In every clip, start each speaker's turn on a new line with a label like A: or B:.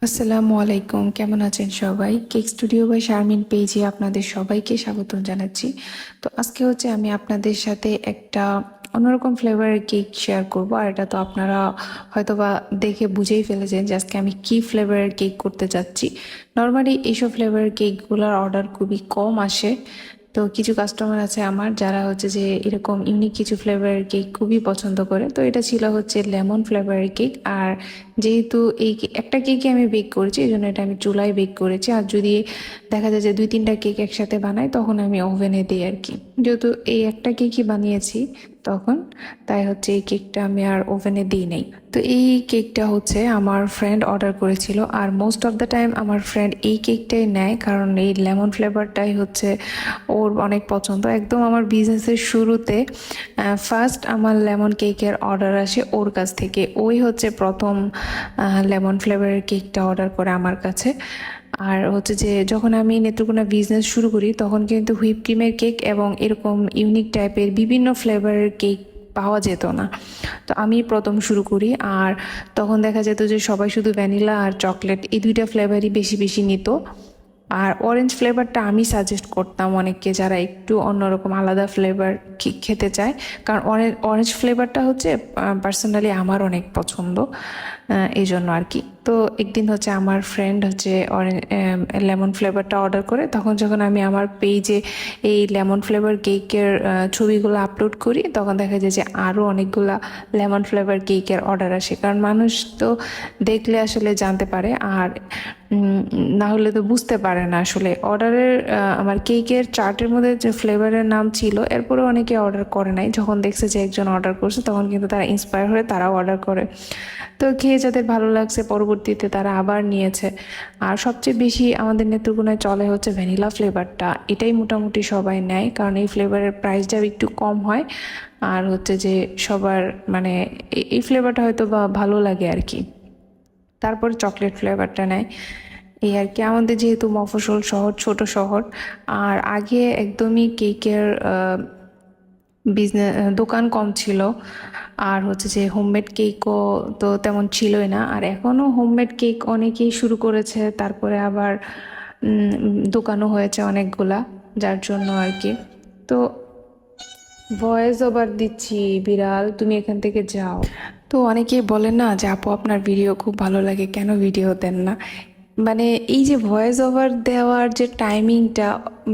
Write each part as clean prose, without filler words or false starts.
A: আসসালামু আলাইকুম, কেমন আছেন সবাই? কেক স্টুডিও বাই শারমিন পেজে আপনাদের সবাইকে স্বাগতম জানাচ্ছি। তো আজকে হচ্ছে আমি আপনাদের সাথে একটা অন্যরকম ফ্লেভারের কেক শেয়ার করব। আর এটা তো আপনারা হয়তোবা দেখে বুঝেই ফেলেছেন যে আজকে আমি কি ফ্লেভারের কেক করতে যাচ্ছি। নর্মালি এইসব ফ্লেভারের কেকগুলোর অর্ডার খুবই কম আসে। তো কিছু কাস্টমার আছে আমার যারা হচ্ছে যে এরকম ইউনিক কিছু ফ্লেভারের কেক খুবই পছন্দ করে। তো এটা ছিল হচ্ছে লেমন ফ্লেভারের কেক। আর যেহেতু একটা কেকই আমি বেক করেছি, এই জন্য এটা আমি চুলায় বেক করেছি। আর যদি দেখা যায় যে 2-3টা কেক একসাথে বানাই তখন আমি ওভেনে দিই আর কি। যেহেতু এই একটা কেকই বানিয়েছি তখন, তাই হচ্ছে এই কেকটা আমি আর ওভেনে দিই নাই। তো এই কেকটা হচ্ছে আমার ফ্রেন্ড অর্ডার করেছিল, আর মোস্ট অফ দ্য টাইম আমার ফ্রেন্ড এই কেকটাই নেয়, কারণ এই লেমন ফ্লেভারটাই হচ্ছে ওর অনেক পছন্দ। একদম আমার বিজনেসের শুরুতে ফার্স্ট আমার লেমন কেকের অর্ডার আসে ওর কাছ থেকে। ওই হচ্ছে প্রথম লেমন ফ্লেভারের কেকটা অর্ডার করে আমার কাছে। আর হচ্ছে যে যখন আমি নেত্রকোনা বিজনেস শুরু করি তখন কিন্তু হুইপ ক্রিমের কেক এবং এরকম ইউনিক টাইপের বিভিন্ন ফ্লেভারের কেক পাওয়া যেত না। তো আমি প্রথম শুরু করি, আর তখন দেখা যেত যে সবাই শুধু ভ্যানিলা আর চকলেট এই দুইটা ফ্লেভারই বেশি বেশি নিত। আর অরেঞ্জ ফ্লেভারটা আমি সাজেস্ট করতাম অনেককে যারা একটু অন্যরকম আলাদা ফ্লেভার খেতে চায়, কারণ অরেঞ্জ ফ্লেভারটা হচ্ছে পার্সোনালি আমার অনেক পছন্দ, এই জন্য আর কি। তো একদিন হচ্ছে আমার ফ্রেন্ড হচ্ছে লেমন ফ্লেভারটা অর্ডার করে, তখন যখন আমি আমার পেজে এই লেমন ফ্লেভার কেকের ছবিগুলো আপলোড করি তখন দেখা যায় যে আরও অনেকগুলা লেমন ফ্লেভার কেকের অর্ডার আসে, কারণ মানুষ তো দেখলে আসলে জানতে পারে, আর না হলে তো বুঝতে পারে না আসলে। অর্ডারের আমার কেকের চার্টের মধ্যে যে ফ্লেভারের নাম ছিল, এরপরে অনেকে অর্ডার করে নাই। যখন দেখছে যে একজন অর্ডার করছে তখন কিন্তু তারা ইন্সপায়ার হয়ে তারাও অর্ডার করে। তো খেয়ে যাদের ভালো লাগছে পরবর্তীতে তারা আবার নিয়েছে। আর সবচেয়ে বেশি আমাদের নেত্রকোনায় চলে হচ্ছে ভ্যানিলা ফ্লেভারটা, এটাই মোটামুটি সবাই নেয়, কারণ এই ফ্লেভারের প্রাইসটাও একটু কম হয়। আর হচ্ছে যে সবার মানে এই ফ্লেভারটা হয়তো বা ভালো লাগে আর কি। তারপর চকলেট ফ্লেভারটা নেয়, এই আর কি। আমাদের যেহেতু মফস্বল শহর, ছোট শহর, আর আগে একদমই কেকের বিজনেস দোকান কম ছিল। আর হচ্ছে যে হোমমেড কেকও তো তেমন ছিলই না, আর এখনও হোমমেড কেক অনেকেই শুরু করেছে, তারপরে আবার দোকানও হয়েছে অনেকগুলা, যার জন্য আর কি। তো ভয়েস ওভার দিচ্ছি বিড়াল, তুমি এখান থেকে যাও। তো অনেকেই বলেন না যে আপু আপনার ভিডিও খুব ভালো লাগে, কেন ভিডিও দেন না? মানে এই যে ভয়েস ওভার দেওয়ার যে টাইমিংটা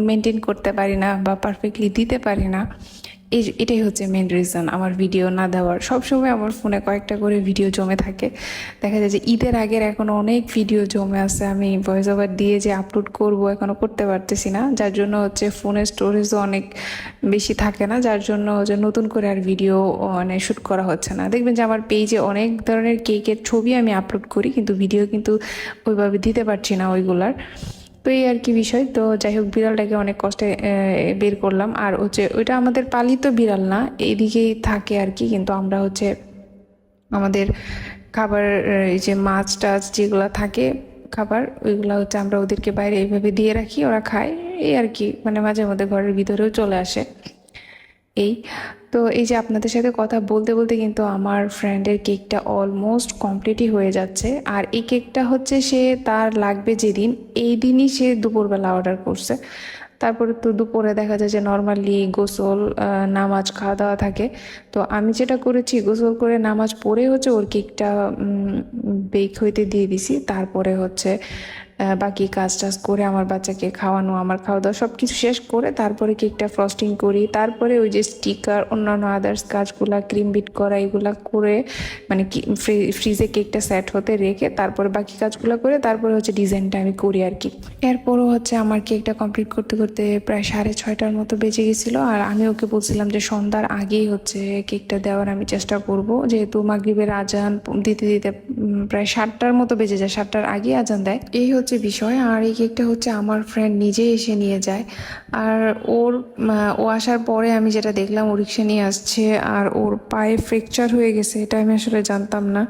A: মেনটেন করতে পারি না বা পারফেক্টলি দিতে পারি না, এটাই হচ্ছে মেন রিজন আমার ভিডিও না দেওয়ার। সবসময় আমার ফোনে কয়েকটা করে ভিডিও জমে থাকে। দেখা যায় যে ঈদের আগের এখনও অনেক ভিডিও জমে আছে, আমি ভয়েস ওভার দিয়ে যে আপলোড করব এখনও করতে পারতেছি না, যার জন্য হচ্ছে ফোনের স্টোরেজও অনেক বেশি থাকে না, যার জন্য হচ্ছে নতুন করে আর ভিডিও মানে শ্যুট করা হচ্ছে না। দেখবেন যে আমার পেজে অনেক ধরনের কেকের ছবি আমি আপলোড করি, কিন্তু ভিডিও কিন্তু ওইভাবে দিতে পারছি না ওইগুলার। তো এই আর কি বিষয়। তো যাই হোক, বিড়ালটাকে অনেক কষ্টে বের করলাম। আর হচ্ছে ওইটা আমাদের পালিত বিড়াল না, এইদিকেই থাকে আর কি, কিন্তু আমরা হচ্ছে আমাদের খাবার, এই যে মাছ টাছ যেগুলো থাকে খাবার, ওইগুলো হচ্ছে আমরা ওদেরকে বাইরে এইভাবে দিয়ে রাখি, ওরা খায়। এই আর কি, মানে মাঝে মধ্যে ঘরের ভিতরেও চলে আসে এই। তো এই যে আপনাদের সাথে কথা বলতে বলতে কিন্তু আমার ফ্রেন্ডের কেকটা অলমোস্ট কমপ্লিটই হয়ে যাচ্ছে। আর এই কেকটা হচ্ছে সে তার লাগবে যেদিন, এই দিনই সে দুপুরবেলা অর্ডার করছে। তারপরে তো দুপুরে দেখা যায় যে নর্মালি গোসল, নামাজ, খাওয়া দাওয়া থাকে। তো আমি যেটা করেছি, গোসল করে নামাজ পড়ে হচ্ছে ওর কেকটা বেক হইতে দিয়ে দিছি। তারপরে হচ্ছে বাকি কাজ টাজ করে আমার বাচ্চাকে খাওয়ানো, আমার খাওয়া দাওয়া সব কিছু শেষ করে তারপরে কেকটা ফ্রস্টিং করি। তারপরে ওই যে স্টিকার, অন্যান্য আদার্স কাজগুলা, ক্রিম বিট করা, এগুলা করে মানে কি ফ্রিজে কেকটা সেট হতে রেখে তারপরে বাকি কাজগুলো করে তারপরে হচ্ছে ডিজাইনটা আমি করি আর কি। এরপরও হচ্ছে আমার কেকটা কমপ্লিট করতে করতে প্রায় 6:30টার মতো বেজে গেছিলো। আর আমি ওকে বলছিলাম যে সন্ধ্যার আগেই হচ্ছে কেকটা দেওয়ার আমি চেষ্টা করব, যেহেতু মাগরিবের আজান দিতে দিতে প্রায় 7টার মতো বেজে যায়, 7টার আগে আজান দেয়, এই হচ্ছে বিষয়। আর এই কেকটা হচ্ছে আমার ফ্রেন্ড নিজে এসে নিয়ে যায়। আর ও আসার পরে আমি যেটা দেখলাম, ও রিক্সা নিয়ে আসছে আর ওর পায়ে ফ্র্যাকচার হয়ে গেছে, এটা আমি আসলে জানতাম না।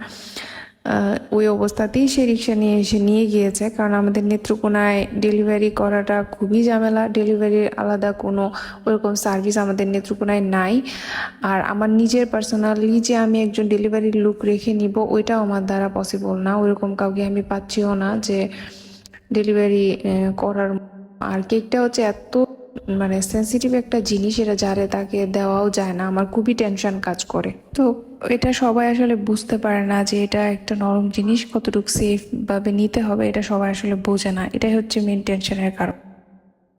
A: ওই অবস্থাতেই সে রিক্সা নিয়ে এসে নিয়ে গিয়েছে, কারণ আমাদের নেত্রকোনায় ডেলিভারি করাটা খুবই ঝামেলা। ডেলিভারির আলাদা কোনো ওরকম সার্ভিস আমাদের নেত্রকোনায় নাই। আর আমার নিজের পার্সোনালি যে আমি একজন ডেলিভারির লোক রেখে নিব, ওইটাও আমার দ্বারা পসিবল না। ওইরকম কাউকে আমি পাচ্ছিও না যে ডেলিভারি করার। আর কেকটা হচ্ছে এত মানে সেন্সিটিভ একটা জিনিস, এটা যারে তাকে দেওয়াও যায় না। আমার খুবই টেনশন কাজ করে। তো এটা সবাই আসলে বুঝতে পারে না যে এটা একটা নরম জিনিস, কতটুকু সেফ ভাবে নিতে হবে এটা সবাই আসলে বোঝে না। এটাই হচ্ছে মেন টেনশনের কারণ।